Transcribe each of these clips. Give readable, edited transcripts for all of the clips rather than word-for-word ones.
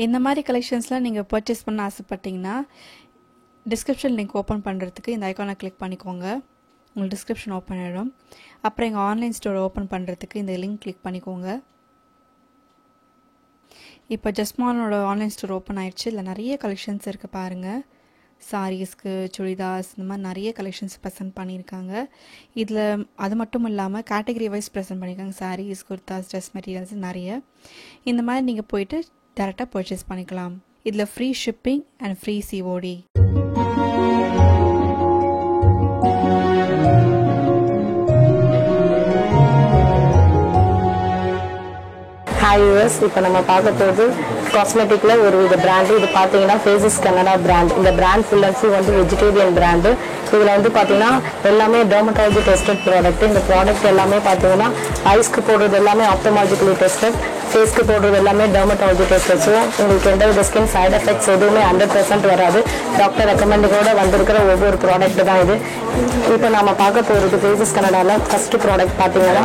இந்த மாதிரி கலெக்ஷன்ஸ்லாம் நீங்கள் பர்ச்சேஸ் பண்ண ஆசைப்பட்டீங்கன்னா டிஸ்கிரிப்ஷன் லிங்க் ஓப்பன் பண்ணுறதுக்கு இந்த ஐக்கானை கிளிக் பண்ணிக்கோங்க. உங்களுக்கு டிஸ்கிரிப்ஷன் ஓப்பன் ஆகிடும். அப்புறம் எங்கள் ஆன்லைன் ஸ்டோர் ஓப்பன் பண்ணுறதுக்கு இந்த லிங்க் கிளிக் பண்ணிக்கோங்க. இப்போ ஜஸ்மானோட ஆன்லைன் ஸ்டோர் ஓப்பன் ஆயிடுச்சு. இதில் நிறைய கலெக்ஷன்ஸ் இருக்குது பாருங்கள். சாரீஸ்க்கு, சுடிதார்ஸ், இந்த மாதிரி நிறைய கலெக்ஷன்ஸ் ப்ரெசென்ட் பண்ணியிருக்காங்க. இதில் அது மட்டும் இல்லாமல் கேட்டகரி வைஸ் ப்ரெசென்ட் பண்ணியிருக்காங்க. சாரீஸ், குர்தாஸ், ட்ரெஸ் மெட்டீரியல்ஸ் நிறைய. இந்த மாதிரி நீங்கள் போயிட்டு டேரெக்டாக பர்ச்சேஸ் பண்ணிக்கலாம். இதில் free shipping and free COD. Hi US, இப்போ நம்ம பார்க்க போகிறது காஸ்மெட்டிக்கில் ஒரு வித பிராண்டு. இது பார்த்தீங்கன்னா ஃபேஸஸ் கனடா பிராண்ட். இந்த பிராண்ட் ஃபுல் அண்ட் ஃபுல் வந்து வெஜிடேரியன் பிராண்டு. இதில் வந்து பார்த்தீங்கன்னா எல்லாமே டெர்மட்டாலஜி டெஸ்டட் ப்ராடக்ட். இந்த ப்ராடக்ட் எல்லாமே பார்த்தீங்கன்னா ஐஸ்க்கு போடுறது எல்லாமே ஆப்டமாலஜிக்கலி டெஸ்டட், ஃபேஸ்க்கு போடுறது எல்லாமே டெர்மட்டாலஜி டெஸ்டட். ஸோ உங்களுக்கு எந்த வித ஸ்கின் சைட் எஃபெக்ட்ஸ் எதுவுமே 100% வராது. டாக்டர் ரெக்கமெண்டோட வந்திருக்கிற ஒவ்வொரு ப்ராடக்ட் தான் இது. இப்போ நம்ம பார்க்க போகிறது ஃபேஸஸ் கனடாவில் ஃபர்ஸ்ட் ப்ராடக்ட் பார்த்தீங்கன்னா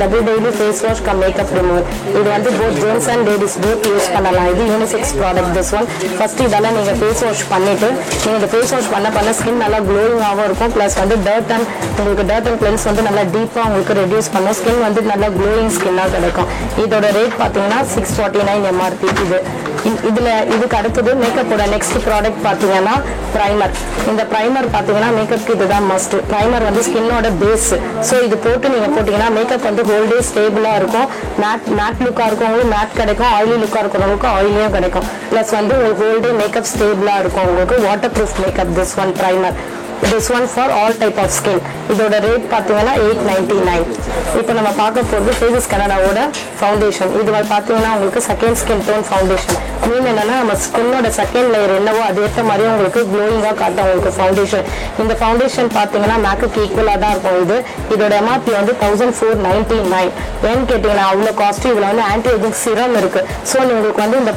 double daily face wash cum makeup remover. இது வந்து both gents and ladies both use பண்ணலாம். இது unisex product this one. First இதெல்லாம் நீங்கள் ஃபேஸ் வாஷ் பண்ணிவிட்டு நீங்கள் இந்த ஃபேஸ் வாஷ் பண்ண ஸ்கின் நல்லா க்ளோயிங்காகவும் இருக்கும். ப்ளஸ் வந்து டர்ட் அண்ட் கிளென்ஸ் வந்து நல்லா டீப்பாக உங்களுக்கு ரெடியூஸ் பண்ணும். ஸ்கின் வந்து நல்லா க்ளோயிங் ஸ்கின்னாக கிடைக்கும். இதோட ரேட் பார்த்தீங்கன்னா 649 MRP. இதுக்கு அடுத்தது மேக்கப்போட நெக்ஸ்ட் ப்ராடக்ட் பார்த்தீங்கன்னா ப்ரைமர். இந்த ப்ரைமர் பார்த்தீங்கன்னா மேக்கப்க்கு இதுதான் மஸ்ட். ப்ரைமர் வந்து ஸ்கின்னோட பேஸ். ஸோ இது போட்டு நீங்கள் போட்டிங்கன்னா மேக்கப் வந்து ஹோல் டே ஸ்டேபிளாக இருக்கும். மேட் லுக்காக இருக்கவங்களுக்கு மேட் கிடைக்கும், ஆயிலி லுக்காக இருக்கிறவங்களுக்கு ஆயிலியும் கிடைக்கும். ப்ளஸ் வந்து உங்களுக்கு ஹோல் டே மேக்கப் ஸ்டேபிளாக இருக்கும். உங்களுக்கு waterproof makeup this one primer. This one for all type of skin. இதோட ரேட் பார்த்தீங்கன்னா 899. இப்போ நம்ம பார்க்க போகிறது ஃபேஸஸ் கனடாவோட ஃபவுண்டேஷன். இது பார்த்தீங்கன்னா உங்களுக்கு செகண்ட் ஸ்கின் டோன் ஃபவுண்டேஷன். மீன் என்னன்னா நம்ம ஸ்கின்னோட செகண்ட் லேயர் என்னவோ அது ஏற்ற மாதிரி உங்களுக்கு க்ளோயிங்காக காட்டும் உங்களுக்கு ஃபவுண்டேஷன். இந்த ஃபவுண்டேஷன் பார்த்தீங்கன்னா மேக்குக்கு ஈக்குவலாக தான் இருக்கும். இதோட MRP வந்து 1499. ஏன்னு கேட்டிங்கன்னா அவ்வளோ காஸ்ட். இதில் வந்து ஆன்டி ஏஜிங் சிரம் இருக்குது. ஸோ உங்களுக்கு வந்து இந்த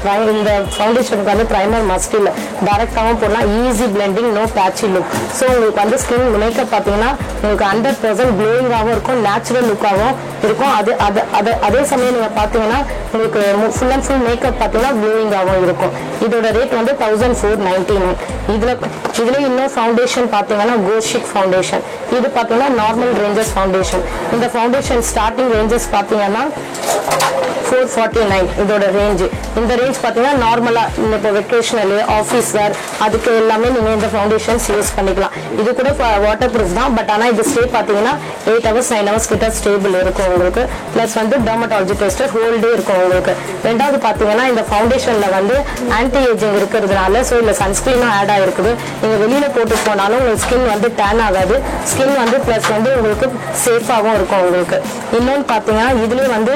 ஃபவுண்டேஷனுக்கு வந்து ப்ரைமர் மஸ்ட் இல்லை, டேரெக்டாகவும் போடலாம். Easy blending, no patchy look. So உங்களுக்கு வந்து ஸ்கின் மேக்கப் பார்த்தீங்கன்னா உங்களுக்கு 100% க்ளோயிங்காகவும் இருக்கும், நேச்சுரல் லுக்காகவும் இருக்கும். அதே சமயம் நீங்கள் பார்த்தீங்கன்னா உங்களுக்கு ஃபுல் அண்ட் ஃபுல் மேக்கப் பார்த்தீங்கன்னா க்ளோயிங்காகவும் இருக்கும். இதோட ரேட் வந்து 1499. இதுல இன்னும் ஃபவுண்டேஷன் பார்த்தீங்கன்னா கோஷிக் ஃபவுண்டேஷன். இது பார்த்தீங்கன்னா நார்மல் ரேஞ்சஸ் ஃபவுண்டேஷன். இந்த ஃபவுண்டேஷன் ஸ்டார்டிங் ரேஞ்சஸ் பார்த்தீங்கன்னா 449 இதோட ரேஞ்சு. இந்த ரேஞ்ச் பார்த்தீங்கன்னா நார்மலாக இப்போ வெக்கேஷனல், ஆஃபீஸ் வேர் அதுக்கு எல்லாமே நீங்கள் இந்த ஃபவுண்டேஷன்ஸ் யூஸ் பண்ணிக்கலாம். இது கூட வாட்டர் ப்ரூஃப் தான். பட் ஆனால் இது ஸ்டே பார்த்தீங்கன்னா 8 hours 9 hours கிட்ட ஸ்டேபிள் இருக்கும் உங்களுக்கு. ப்ளஸ் வந்து டெர்மட்டாலஜி டெஸ்டட் ஹோல் டே இருக்கும் உங்களுக்கு. ரெண்டாவது பார்த்தீங்கன்னா இந்த ஃபவுண்டேஷனில் வந்து ஆன்டி ஏஜிங் இருக்கிறதுனால ஸோ இல்லை சன்ஸ்கிரீனும் ஆட் ஆகிருக்குது. நீங்கள் வெளியில் போட்டு போனாலும் உங்களுக்கு ஸ்கின் வந்து டேன் ஆகாது. ஸ்கின் வந்து ப்ளஸ் வந்து உங்களுக்கு சேஃபாகவும் இருக்கும் உங்களுக்கு. இன்னொன்று பார்த்தீங்கன்னா இதுலேயே வந்து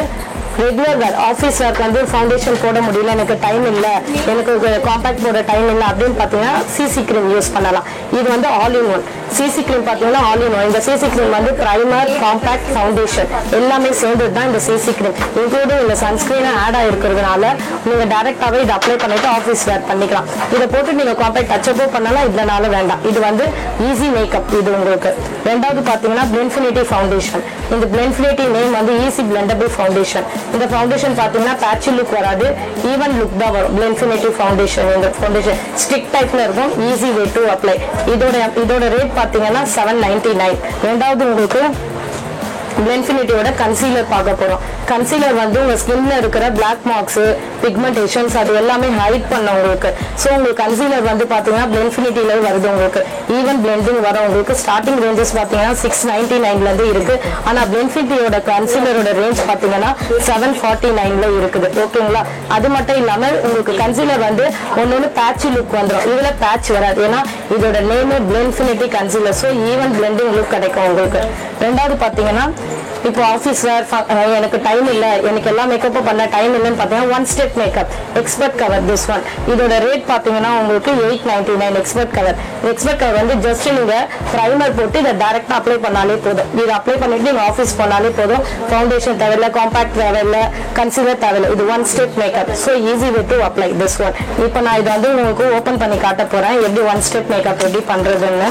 ரெகுலர் வேர், ஆஃபீஸ் ஒர்க் வந்து ஃபவுண்டேஷன் போட முடியல, எனக்கு டைம் இல்லை, எனக்கு காம்பேக்ட் போட டைம் இல்லை அப்படின்னு பார்த்தீங்கன்னா சிசி க்ரீம் யூஸ் பண்ணலாம். இது வந்து all in one. CC cream பார்த்தீங்கன்னா ஆல் இன் ஒன். இந்த சிசி க்ரீம் வந்து ப்ரைமர், காம்பேக்ட், ஃபவுண்டேஷன் எல்லாமே சேர்ந்தது தான் இந்த சிசி க்ரீம். இன்க்ளூடிங் இந்த சன்ஸ்கிரீனும் ஆட் ஆகிருக்கிறதுனால நீங்கள் டேரெக்டாகவே இதை அப்ளை பண்ணிவிட்டு ஆஃபீஸ் வேர் பண்ணிக்கலாம். இதை போட்டு நீங்கள் காம்பேக்ட் டச்சப்போ பண்ணலாம், இதனால வேண்டாம். இது வந்து ஈஸி மேக்கப் இது உங்களுக்கு. ரெண்டாவது பார்த்தீங்கன்னா பிளென்ஃபினிட்டி ஃபவுண்டேஷன். இந்த பிளென்ஃபினிட்டி நேம் வந்து ஈஸி பிளெண்டபிள் ஃபவுண்டேஷன். இந்த ஃபவுண்டேஷன் பார்த்தீங்கன்னா பேட்சி லுக் வராது, ஈவன் லுக் தான் வரும். பிளென்ஃபினிட்டி ஃபவுண்டேஷன். இந்த ஃபவுண்டேஷன் ஸ்டிக் டைப்ல இருக்கும், ஈஸி வே டு அப்ளை. இதோட ரேட் பார்த்தீங்கன்னா 799. ரெண்டாவது உங்களுக்கு பிளென்ஃபினிட்டியோட கன்சீலர் பார்க்க போகிறோம். கன்சீலர் வந்து உங்கள் ஸ்கின்ல இருக்கிற பிளாக் மார்க்ஸு, பிக்மெண்டேஷன்ஸ் அது எல்லாமே ஹைட் பண்ண உங்களுக்கு. ஸோ உங்களுக்கு கன்சீலர் வந்து பார்த்தீங்கன்னா பிளென்ஃபினிட்டியில் வருது உங்களுக்கு. ஈவன் பிளெண்டிங் வரும் உங்களுக்கு. ஸ்டார்டிங் ரேஞ்சஸ் பார்த்தீங்கன்னா 699 இருக்குது. ஆனால் பிளென்ஃபினிட்டியோட கன்சீலரோட ரேஞ்ச் பார்த்தீங்கன்னா 749 இருக்குது. ஓகேங்களா? அது மட்டும் இல்லாமல் உங்களுக்கு கன்சீலர் வந்து ஒன்று பேட்சி லுக் வந்துடும். இதில் பேட்ச் வராது, ஏன்னா இதோட நேமே Blenfinity concealer. So even blending look கிடைக்கும் உங்களுக்கு. ரெண்டாவது பார்த்தீங்கன்னா இப்போ ஆஃபீஸ் வேர் எனக்கு டைம் இல்லை, எனக்கு எல்லா மேக்கப்பும் பண்ண டைம் இல்லைன்னு பார்த்தீங்கன்னா one step makeup expert cover this one. இதோட ரேட் பார்த்தீங்கன்னா உங்களுக்கு 899 எக்ஸ்பர்ட் கவர். எக்ஸ்பர்ட் கவர் வந்து ஜஸ்ட் நீங்கள் ப்ரைமர் போட்டு இதை டேரெக்டாக அப்ளை பண்ணாலே போதும். இதை அப்ளை பண்ணிட்டு நீங்கள் ஆஃபீஸ் போனாலே போதும். ஃபவுண்டேஷன் தேவையில்லை, காம்பேக்ட் தேவையில்லை, கன்சீலர் தேவையில்லை. இது one step makeup. So easy way to apply this one. இப்போ நான் இதை வந்து உங்களுக்கு ஓப்பன் பண்ணி காட்ட போகிறேன் எப்படி ஒன் ஸ்டெப் மேக்கப் எப்படி பண்ணுறதுன்னு.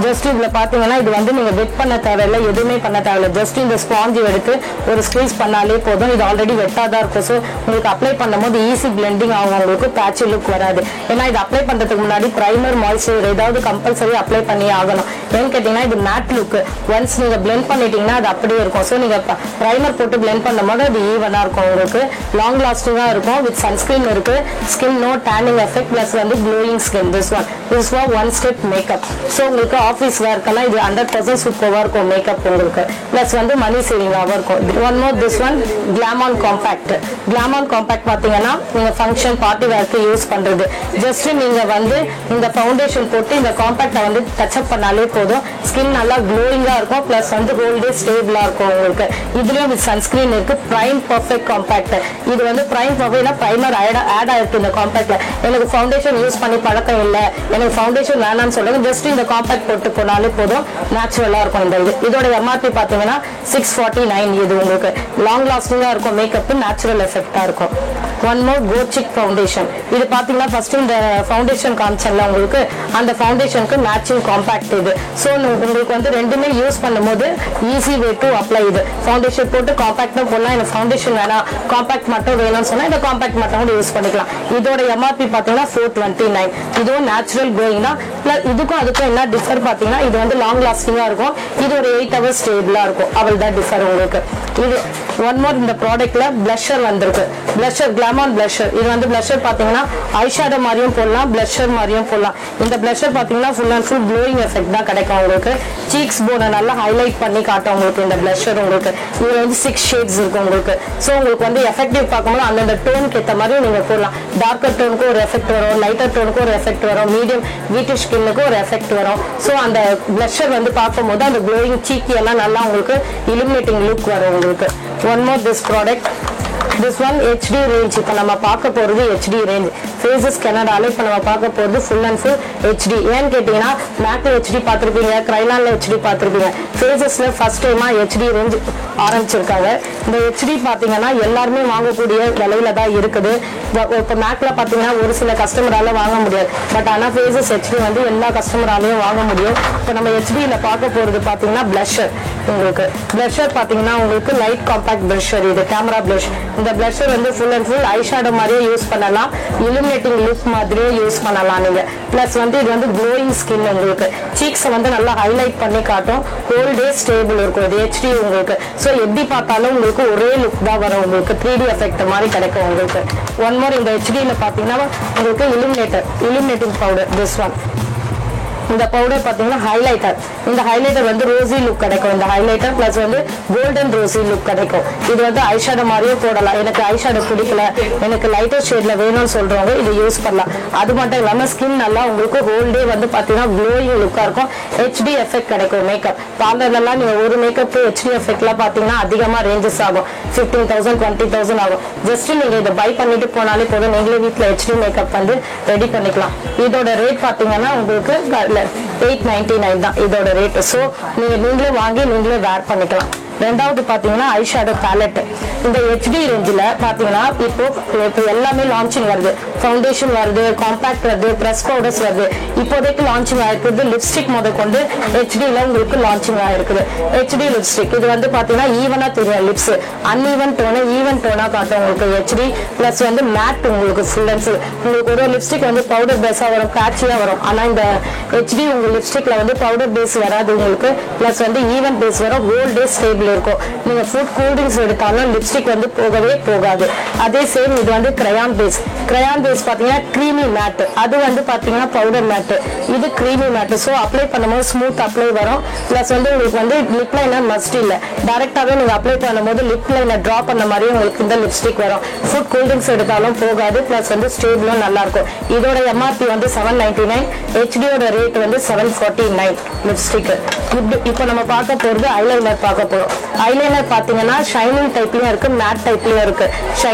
ஜஸ்ட் இதில் பார்த்தீங்கன்னா இது வந்து நீங்கள் வெட் பண்ண தேவையில்லை, எதுவுமே பண்ண தேவையில்லை. ஜஸ்ட் இந்த இந்த ஸ்பாஞ்சு எடுத்து ஒரு ஸ்குவீஸ் பண்ணாலே போதும். இது ஆல்ரெடி வெட்டாக தான் இருக்கும். ஸோ உங்களுக்கு அப்ளை பண்ணும்போது ஈஸி பிளெண்டிங் ஆகும், உங்களுக்கு பேட்சி லுக் வராது. ஏன்னா இது அப்ளை பண்ணுறதுக்கு முன்னாடி ப்ரைமர் மாய்ஸ்சரைசர் ஏதாவது கம்பல்சரி அப்ளை பண்ணி ஆகணும். ஏன்னு கேட்டிங்கன்னா இது மேட் லுக். ஒன்ஸ் நீங்கள் பிளெண்ட் பண்ணிட்டீங்கன்னா அது அப்படியே இருக்கும். ஸோ நீங்கள் ப்ரைமர் போட்டு பிளெண்ட் பண்ணும்போது அது ஈவனாக இருக்கும், உங்களுக்கு லாங் லாஸ்டிங்காக இருக்கும். வித் சன்ஸ்கிரீன் இருக்கு, skin no tanning effect plus வந்து glowing skin. This one step makeup. So உங்களுக்கு ஆஃபீஸ் வேர்க்கெல்லாம் இது 100% சூப்பராக இருக்கும் மேக்கப் உங்களுக்கு. பிளஸ் வந்து மணி சேவிங்காகவும் இருக்கும். One more this one Glamon compact. Glamon compact பார்த்தீங்கன்னா நீங்கள் ஃபங்க்ஷன் பார்ட்டி வேர்க்கு யூஸ் பண்ணுறது. ஜஸ்ட் நீங்கள் வந்து இந்த ஃபவுண்டேஷன் போட்டு இந்த காம்பேக்டை வந்து டச்சப் பண்ணாலே போதும். ஸ்கின் நல்லா க்ளோயிங்காக இருக்கும். ப்ளஸ் வந்து ஹோல் டே ஸ்டேபிளாக இருக்கும் உங்களுக்கு. இதுலேயும் வித் சன்ஸ்கிரீன் இருக்கு. Prime perfect compact. இது வந்து பிரைம் பர்ஃபெக்ட்னா ப்ரைமர் ஆட் ஆயிருக்கு இந்த காம்பேக்ட்ல. எனக்கு ஃபவுண்டேஷன் யூஸ் பண்ணி பழக்கம் இல்லை, எனக்கு ஃபவுண்டேஷன் வேணாம்னு சொல்லுங்க, ஜஸ்ட் இந்த காம்பேக்ட் போட்டு போனாலே போதும், நேச்சுரலாக இருக்கும் இந்த இது. இதோட எம்ஆர்பி பார்த்தீங்கன்னா 649. இது உங்களுக்கு லாங் லாஸ்டிங்காக இருக்கும், மேக்கப் நேச்சுரல் எஃபெக்டாக இருக்கும். ஒன் மோர் கோச்சிக் ஃபவுண்டேஷன். இது பார்த்தீங்கன்னா ஃபர்ஸ்ட் இந்த ஃபவுண்டேஷன் காமிச்சல உங்களுக்கு, அந்த ஃபவுண்டேஷனுக்கு மேட்சிங் காம்பேக்ட் இது. ஸோ உங்களுக்கு வந்து ரெண்டுமே யூஸ் பண்ணும்போது ஈஸி வே டு அப்ளை. இது ஃபவுண்டேஷன் போட்டு காம்பேக்டும் போடலாம், எனக்கு ஃபவுண்டேஷன் வேணாம் காம்பேக்ட் மட்டும் வேணும்னு சொன்னால் இந்த காம்பேக்ட் மட்டும் கூட யூஸ் பண்ணிக்கலாம். இதோட எம்ஆர்பி பார்த்தீங்கன்னா 429. இதுவும் நேச்சுரல் க்ளோயிங் தான். ப்ளஸ் இதுக்கும் அதுக்கும் என்ன டிஃபர் பார்த்தீங்கன்னா இது வந்து லாங் லாஸ்டிங்காக இருக்கும், இது ஒரு 8 hours ஸ்டேபிளாக இருக்கும். அவள் தான் டிஃபர் உங்களுக்கு. இது ஒன் மோர் இந்த ப்ராடக்ட்ல பிளஷர் வந்திருக்கு. Blusher Glamon blusher. இது வந்து பிளஷர் பார்த்தீங்கன்னா ஐஷேடோ மாதிரியும் போடலாம், பிளஷர் மாதிரியும் போடலாம். இந்த பிளஷர் பார்த்தீங்கன்னா full and full glowing effect தான் கிடைக்கும் உங்களுக்கு. சீக்ஸ் போனை நல்லா ஹைலைட் பண்ணி காட்டும் உங்களுக்கு இந்த பிளஷர் உங்களுக்கு. இதுல வந்து 6 ஷேட்ஸ் இருக்கும் உங்களுக்கு. ஸோ உங்களுக்கு வந்து எஃபெக்டிவ் பார்க்கும்போது அந்தந்த டோனுக்கு ஏற்ற மாதிரி நீங்கள் போடலாம். டார்க்கர் டோனுக்கு ஒரு எஃபெக்ட் வரும், லைட்டர் டோனுக்கு ஒரு எஃபெக்ட் வரும், மீடியம் வீட்டிஷ் ஸ்கின்னுக்கு ஒரு எஃபெக்ட் வரும். ஸோ அந்த பிளஷர் வந்து பார்க்கும்போது அந்த க்ளோயிங் சீக்கி எல்லாம் நல்லா உங்களுக்கு இலுமினேட்டிங் லுக் வரும் உங்களுக்கு. One more this product. This one HD range. இப்போ நம்ம பார்க்க போகிறது HD range. ஃபேஸஸ் கனடால இப்போ நம்ம பார்க்க போகிறது ஃபுல் அண்ட் ஃபுல் HD. ஏன்னு கேட்டிங்கன்னா மேக்ல HD பார்த்துருப்பீங்க, கிரைலானில் HD பார்த்துருப்பீங்க. ஃபேஸஸில் ஃபர்ஸ்ட் டைமாக HD ரேஞ்ச் ஆரம்பிச்சிருக்காங்க. இந்த HD பார்த்தீங்கன்னா எல்லாருமே வாங்கக்கூடிய விலையில தான் இருக்குது. இப்போ மேக்ல பார்த்தீங்கன்னா ஒரு சில கஸ்டமரால வாங்க முடியாது, பட் ஆனால் ஃபேஸஸ் HD வந்து எல்லா கஸ்டமராலையும் வாங்க முடியும். இப்போ நம்ம HDயில் பார்க்க போகிறது பார்த்தீங்கன்னா பிளஷர். உங்களுக்கு பிளஷர் பார்த்தீங்கன்னா உங்களுக்கு லைட் காம்பாக்ட் பிளஷர். இது கேமரா பிளஷ். இந்த பிளஷர் வந்து ஃபுல் அண்ட் ஃபுல் ஐஷேடோ மாதிரியே யூஸ் பண்ணலாம், இலுமினேட்டிங் லுக் மாதிரியே யூஸ் பண்ணலாம் நீங்க. பிளஸ் வந்து இது வந்து க்ளோயிங் ஸ்கின் உங்களுக்கு. சீக்ஸை வந்து நல்லா ஹைலைட் பண்ணி காட்டும், ஹோல் டே ஸ்டேபிள் இருக்கும். இது HD உங்களுக்கு. ஸோ எப்படி பார்த்தாலும் உங்களுக்கு ஒரே லுக் தான் வரும் உங்களுக்கு. 3D எஃபெக்ட் மாதிரி கிடைக்கும் உங்களுக்கு. ஒன் மோர் இந்த HDயில் பார்த்தீங்கன்னா உங்களுக்கு இலுமினேட்டிங் பவுடர். திஸ் ஒன் இந்த பவுடர் பார்த்தீங்கன்னா ஹைலைட்டர். இந்த ஹைலைட்டர் வந்து ரோசி லுக் கிடைக்கும். இந்த ஹைலைட்டர் பிளஸ் வந்து கோல்டன் ரோசி லுக் கிடைக்கும். இது வந்து ஐஷேடோ மாதிரியே போடலாம். எனக்கு ஐஷேடோ பிடிக்கல, எனக்கு லைட்டர் ஷேட்ல வேணும்னு சொல்றவங்க இதை யூஸ் பண்ணலாம். அது மட்டும் இல்லாமல் ஸ்கின் நல்லா உங்களுக்கு ஹோல் டே வந்து பார்த்தீங்கன்னா க்ளோயிங் லுக்காக இருக்கும். HD எஃபெக்ட் கிடைக்கும். மேக்கப் பார்லர்லாம் நீங்கள் ஒரு மேக்கப் HD எஃபெக்ட்லாம் பார்த்தீங்கன்னா அதிகமாக ரேஞ்சஸ் ஆகும். 15,000 20,000 ஆகும். ஜஸ்ட் நீங்கள் இதை பை பண்ணிட்டு போனாலே போதும், நீங்களே வீட்டில் HD மேக்கப் வந்து ரெடி பண்ணிக்கலாம். இதோட ரேட் பார்த்தீங்கன்னா உங்களுக்கு 899 தான் இதோட ரேட். ஸோ நீங்களே வாங்கி நீங்களே வேர் பண்ணிக்கலாம். ரெண்டாவது பார்த்தீங்கன்னா ஐஷேடோ பேலட். இந்த HD ரேஞ்சில் பார்த்தீங்கன்னா இப்போ எல்லாமே லான்ச்சிங் வருது. ஃபவுண்டேஷன் வருது, காம்பேக்ட் வருது, ப்ரெஸ் பவுடர்ஸ் வருது. இப்போதைக்கு லான்ச்சிங் ஆயிருக்குது லிப்ஸ்டிக் முத கொண்டு HDயில் உங்களுக்கு லான்ச்சிங் ஆயிருக்குது. HD லிப்ஸ்டிக் இது வந்து பார்த்தீங்கன்னா ஈவனாக தெரியும். லிப்ஸ் அன்ஈவன் டோனை ஈவன் டோனாக காட்டும் உங்களுக்கு HD. ப்ளஸ் வந்து மேட் உங்களுக்கு ஃபுல் அண்ட் ஃபுல். உங்களுக்கு ஒரு லிப்ஸ்டிக் வந்து பவுடர் பேஸாக வரும், பேட்சியாக வரும். ஆனால் இந்த HD உங்கள் லிப்ஸ்டிக்கில் வந்து பவுடர் பேஸ் வராது உங்களுக்கு. ப்ளஸ் வந்து ஈவன் பேஸ் வரும், ஹோல் டே ஸ்டேபிள் இருக்கும். நீங்க ஃபுட் கூல்ட்ரிங்க்ஸ் எடுத்தாலும் லிப்ஸ்டிக் வந்து போகவே போகாது. அதே சேம் இது வந்து கிரையான் பேஸ். கிரையான் பேஸ் பாத்தீங்கன்னா கிரீமி மேட். அது வந்து பாத்தீங்கன்னா பவுடர் மேட். இது கிரீமி மேட். ஸோ அப்ளை பண்ணும்போது ஸ்மூத் அப்ளை வரும். பிளஸ் வந்து உங்களுக்கு வந்து லிப் லைனர் மஸ்ட் இல்லை, டைரக்டாவே நீங்க அப்ளை பண்ணும்போது லிப் லைனர் டிரா பண்ண மாதிரி உங்களுக்கு இந்த லிப்ஸ்டிக் வரும். ஃபுட் கூல்ட்ரிங்க்ஸ் எடுத்தாலும் போகாது. பிளஸ் வந்து ஸ்டேபிளும் நல்லா இருக்கும். இதோட MRP வந்து 799. HDயோட ரேட் வந்து 749 லிப்ஸ்டிக். இப்போ நம்ம பார்க்க போறது ஐலைனர் பார்க்க போறோம். ஐலைனர் பாத்தீங்கன்னா ஷைனிங் டைப்லயும் இருக்கு, மேட் டைப்லயும் இருக்கு.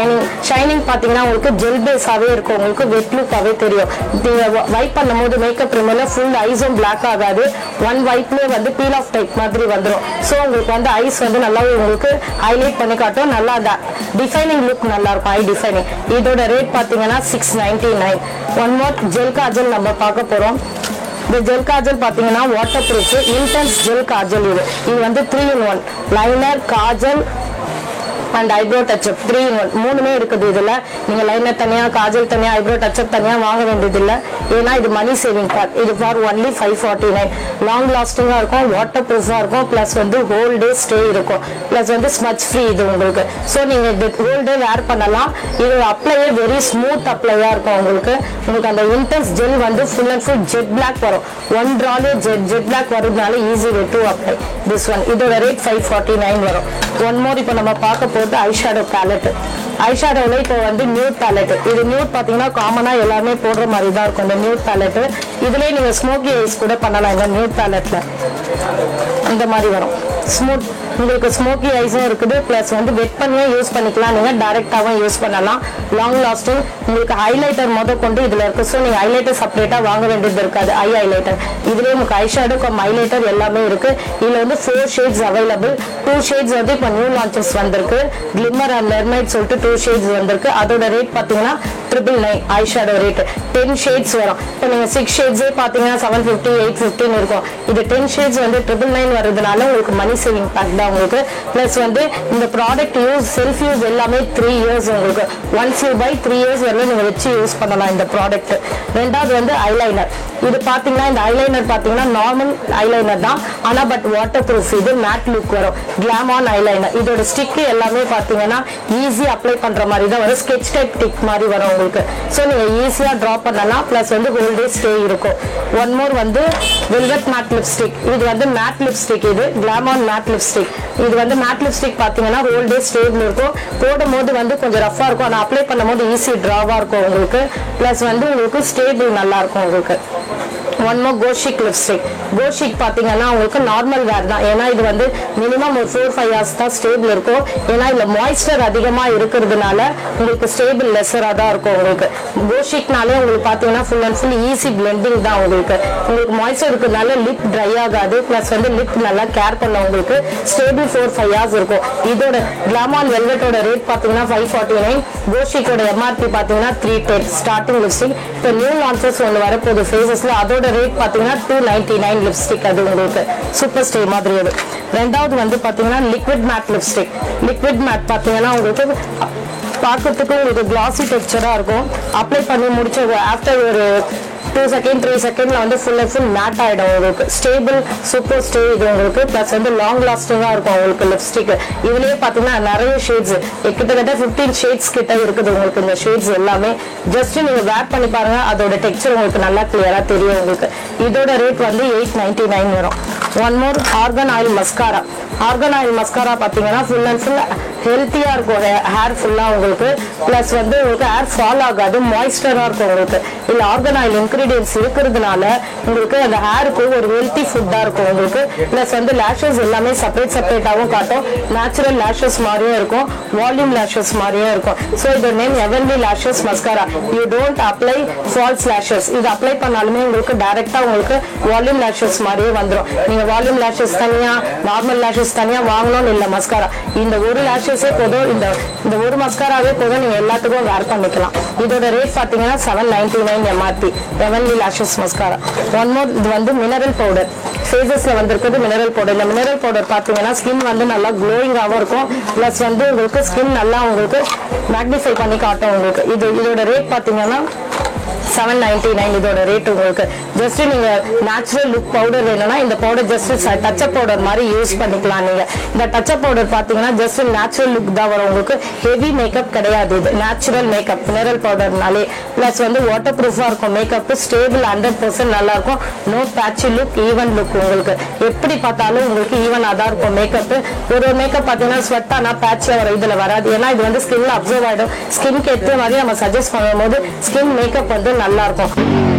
ஷைனிங் பாத்தீங்கன்னா உங்களுக்கு ஜெல் பேஸாவே இருக்கும், உங்களுக்கு வெட் லுக்காவே தெரியும். நீங்க வைப் பண்ணும்போது மேக்கப் ரிமூவர்ல ஃபுல் ஐஸும் பிளாக் ஆகாது. ஒன் வைப்லயே வந்து பீல் ஆஃப் டைப் மாதிரி வந்துடும். ஸோ உங்களுக்கு வந்து ஐஸ் வந்து நல்லா உங்களுக்கு ஹைலைட் பண்ணி காட்டும். நல்லா டிஃபைனிங் லுக் நல்லா இருக்கும், ஐ டிஃபைனிங். இதோட ரேட் பாத்தீங்கன்னா 699. ஒன் மோர் ஜெல் காஜல் நம்ம பார்க்க போறோம். இந்த ஜெல் காஜல் பார்த்தீங்கன்னா water proof intense gel Kajal. இது வந்து 3 in 1 liner, Kajal and eyebrow touch-up 3 in 1 மூணுமே இருக்குது. இதில் நீங்கள் லைனர் தனியாக, காஜல் தனியாக, ஐப்ரோ டச்சப் தனியாக வாங்க வேண்டியதில்லை. ஏன்னா இது மணி சேவிங் பேக். இது ஃபார் ஒன்லி 549. லாங் லாஸ்டிங்காக இருக்கும், வாட்டர் ப்ரூஃபாக இருக்கும், ப்ளஸ் வந்து ஹோல் டே ஸ்டே இருக்கும், ப்ளஸ் வந்து ஸ்மச் ஃப்ரீ இது உங்களுக்கு. ஸோ நீங்கள் இது ஹோல் டே வேர் பண்ணலாம். இது அப்ளையே வெரி ஸ்மூத் அப்ளையாக இருக்கும் உங்களுக்கு. உங்களுக்கு அந்த இன்டென்ஸ் ஜெல் வந்து full and full jet black வரும். ஒன் ட்ராலே ஜெட் பிளாக் வருதுனால easy way to apply this one. இதோட ரேட் 549 வரும். ஒன் மோர் இப்போ நம்ம பார்க்க போகிறது ஐஷேடோ பேலட். ஐஷேடோவில் இப்போ வந்து நியூட் பேலட். இது நியூட் பார்த்தீங்கன்னா காமனாக எல்லாமே போடுற மாதிரி தான் இருக்கும் இந்த நியூட் பேலட். இதுலேயே நீங்கள் ஸ்மோக்கி ஐஸ் கூட பண்ணலாம் இந்த நியூட் பேலட்டில். இந்த மாதிரி வரும் ஸ்மூத். உங்களுக்கு ஸ்மோக்கி ஐஸும் இருக்குது, ப்ளஸ் வந்து வெட் பண்ணியும் யூஸ் பண்ணிக்கலாம், நீங்கள் டைரெக்டாகவும் யூஸ் பண்ணலாம். Long lasting. உங்களுக்கு ஹைலைட்டர் கொண்டு இதில் இருக்குது. ஸோ நீங்கள் ஹைலைட்டர் செப்பரேட்டாக வாங்க வேண்டியது இருக்காது. ஐ ஹைலைட்டர் இதுலேயே உங்களுக்கு ஐஷேடோ ஹைலைட்டர் எல்லாமே இருக்குது. இதில் வந்து 4 shades அவைலபிள். 2 shades வந்து இப்போ நியூ லான்ச்சஸ் வந்திருக்கு. கிளிம்மர் அண்ட் மெர்மைட் சொல்லிட்டு 2 shades வந்திருக்கு. அதோட ரேட் பார்த்தீங்கன்னா 999 ஐஷேடோ ரேட். 10 shades வரும். இப்போ நீங்கள் 6 shadesே பார்த்தீங்கன்னா 750, 815 இருக்கும். இது 10 shades வந்து 999 வருதுனால உங்களுக்கு மணி சேவிங் பேக் தான் உங்களுக்கு. ப்ளஸ் வந்து இந்த ப்ராடக்ட் யூஸ் செல்ஃப் யூஸ் எல்லாமே 3 years உங்களுக்கு. ஒன்ஸ் யூ பை 3 years வரலாம் நீங்கள் வச்சு யூஸ் பண்ணலாம் இந்த ப்ராடக்ட். ரெண்டாவது வந்து ஐலைனர். இது பார்த்தீங்கன்னா இந்த ஐலைனர் பார்த்தீங்கன்னா நார்மல் ஐலைனர் தான், ஆனால் பட் வாட்டர் ப்ரூஃப். இது மேட் லுக் வரும். கிளாமான் ஐலைனர். இதோட ஸ்டிக் எல்லாமே பார்த்தீங்கன்னா ஈஸி அப்ளை பண்ணுற மாதிரி தான் வரும். ஸ்கெட்ச் டைப் டிக் மாதிரி வரும் உங்களுக்கு. ஸோ நீங்கள் ஈஸியாக ட்ரா பண்ணலாம். ப்ளஸ் வந்து ஹோல் டே ஸ்டே இருக்கும். ஒன் மோர் வந்து வெல்வெட் மேட் லிப்ஸ்டிக். இது வந்து மேட் லிப்ஸ்டிக். இது கிளாமான் மேட் லிப்ஸ்டிக். இது வந்து மேட் லிப்ஸ்டிக் பார்த்தீங்கன்னா ஹோல் டே ஸ்டேபிள் இருக்கும். போடும் போது வந்து கொஞ்சம் ரஃபாக இருக்கும், ஆனால் அப்ளை பண்ணும்போது ஈஸி ட்ராவாக இருக்கும் உங்களுக்கு. ப்ளஸ் வந்து உங்களுக்கு ஸ்டேபிள் நல்லா இருக்கும் உங்களுக்கு. One more Koshish lipstick. Koshish பார்த்தீங்கன்னா உங்களுக்கு நார்மல் வேர் தான். ஏன்னா இது வந்து மினிமம் ஒரு 4-5 hours தான் ஸ்டேபிள் இருக்கும். ஏன்னா இதில் மாய்ஸ்சர் அதிகமாக இருக்கிறதுனால உங்களுக்கு ஸ்டேபிள் லெஸராக தான் இருக்கும் உங்களுக்கு. கோஷிக்னாலே உங்களுக்கு பார்த்தீங்கன்னா full and full easy blending தான் உங்களுக்கு. உங்களுக்கு மாய்ஸ்சர் இருக்கிறதுனால லிப் ட்ரை ஆகாது. ப்ளஸ் வந்து லிப் நல்லா கேர் பண்ண உங்களுக்கு ஸ்டேபிள் 4-5 hours இருக்கும். இதோட கிளாமான் வெல்வெட்டோட ரேட் பார்த்தீங்கன்னா 549. கோஷிக்கோட எம்ஆர்பி பார்த்தீங்கன்னா 310 ஸ்டார்டிங் லிப்ஸ்டிக். இப்போ நியூ லான்ச்சஸ் ஒன்று வரப்போகுது ஃபேஸஸ்ல. அதோட ரேட் பார்த்தீங்கன்னா 299 லிப்ஸ்டிக். அது உங்களுக்கு சூப்பர் ஸ்டே மாதிரி. அது ரெண்டாவது வந்து பார்த்தீங்கன்னா liquid mat lipstick. Liquid mat பார்த்தீங்கன்னா உங்களுக்கு பார்க்கறதுக்கு உங்களுக்கு கிளாசி டெக்ஸ்சராக இருக்கும். அப்ளை பண்ணி முடிச்ச ஆஃப்டர் ஒரு 2 seconds 3 செகண்ட்ல வந்து ஃபுல் அண்ட் ஃபுல் மேட் ஆகிடும் உங்களுக்கு. ஸ்டேபிள் சூப்பர் ஸ்டே இது உங்களுக்கு. ப்ளஸ் வந்து லாங் லாஸ்டிங்காக இருக்கும் உங்களுக்கு லிப்ஸ்டிக். இதுலேயே பார்த்தீங்கன்னா நிறைய ஷேட்ஸ் கிட்டத்தட்ட 15 shades கிட்ட இருக்குது உங்களுக்கு. இந்த ஷேட்ஸ் எல்லாமே ஜஸ்ட் நீங்கள் வேர் பண்ணி பாருங்க, அதோட டெக்ஸ்சர் உங்களுக்கு நல்லா கிளியராக தெரியும் உங்களுக்கு. இதோட ரேட் வந்து 899 வரும். One more organ oil mascara. Organ oil mascara பார்த்தீங்கன்னா ஃபுல் அண்ட் ஃபுல் ஹெல்த்தியாக இருக்கும் ஹேர் ஃபுல்லாக உங்களுக்கு. ப்ளஸ் வந்து உங்களுக்கு ஹேர் ஃபால் ஆகாது, மாய்ஸ்சராக இருக்கும் உங்களுக்கு. இல்லை ஆர்கன் ஆயில் இன்கிரீடியன்ஸ் இருக்கிறதுனால உங்களுக்கு அந்த ஹேருக்கு ஒரு ஹெல்த்தி ஃபுட்டாக இருக்கும் உங்களுக்கு. ப்ளஸ் வந்து லேஷஸ் எல்லாமே செப்பரேட்டாகவும் காட்டும். நேச்சுரல் லேஷஸ் மாதிரியும் இருக்கும், வால்யூம் லேஷஸ் மாதிரியும் இருக்கும். ஸோ இதோட name evenly lashes mascara. You don't apply false lashes. இது அப்ளை பண்ணாலுமே உங்களுக்கு டைரெக்டாக உங்களுக்கு வால்யூம் லேஷஸ் மாதிரியே வந்துடும். நீங்கள் வால்யூம் லேஷஸ் தனியாக, நார்மல் லேஷஸ் தனியாக வாங்கணும்னு இல்லை. மஸ்காரா இந்த ஒரு லேஷஸே போதும். இந்த ஒரு மஸ்காராவே போதும், நீங்கள் எல்லாத்துக்கும் வேர் பண்ணிக்கலாம். இதோட ரேட் பார்த்தீங்கன்னா 799 MRP. Evenly lashes mascara. One more இது வந்து மினரல் பவுடர். ஃபேஸஸ்ல வந்திருக்கிறது மினரல் பவுடர். இந்த மினரல் பவுடர் பார்த்தீங்கன்னா ஸ்கின் வந்து நல்லா க்ளோயிங்காகவும் இருக்கும். ப்ளஸ் வந்து உங்களுக்கு ஸ்கின் நல்லா உங்களுக்கு மேக்னிஃபை பண்ணி காட்டும் உங்களுக்கு. இதோட ரேட் பார்த்தீங்கன்னா 799 இதோட ரேட் உங்களுக்கு. ஜஸ்ட் நீங்க நேச்சுரல் லுக் பவுடர் வேணும்னா இந்த பவுடர் ஜஸ்ட் டச்சப் பவுடர் மாதிரி யூஸ் பண்ணிக்கலாம். நீங்க இந்த டச்சப் பவுடர் பாத்தீங்கன்னா ஜஸ்ட் நேச்சுரல் லுக் தான் வரும் உங்களுக்கு. ஹெவி மேக்கப் கிடையாது, இது நேச்சுரல் மேக்கப் மினரல் பவுடர்னாலே. பிளஸ் வந்து வாட்டர் ப்ரூஃபா இருக்கும் மேக்கப். ஸ்டேபிள் 100% நல்லா இருக்கும். No patchy look, even look உங்களுக்கு. எப்படி பார்த்தாலும் உங்களுக்கு ஈவன் அதான் இருக்கும் மேக்கப். ஒரு மேக்கப் பார்த்தீங்கன்னா ஸ்வெட் ஆனா பேட்சியா வரும், இதுல வராது. ஏன்னா இது வந்து ஸ்கின்ல அப்சர்வ் ஆயிடும். ஸ்கின்க்கு ஏற்ற மாதிரி நம்ம சஜஸ்ட் பண்ணும்போது ஸ்கின் மேக்கப் வந்து நல்லா இருக்கும்.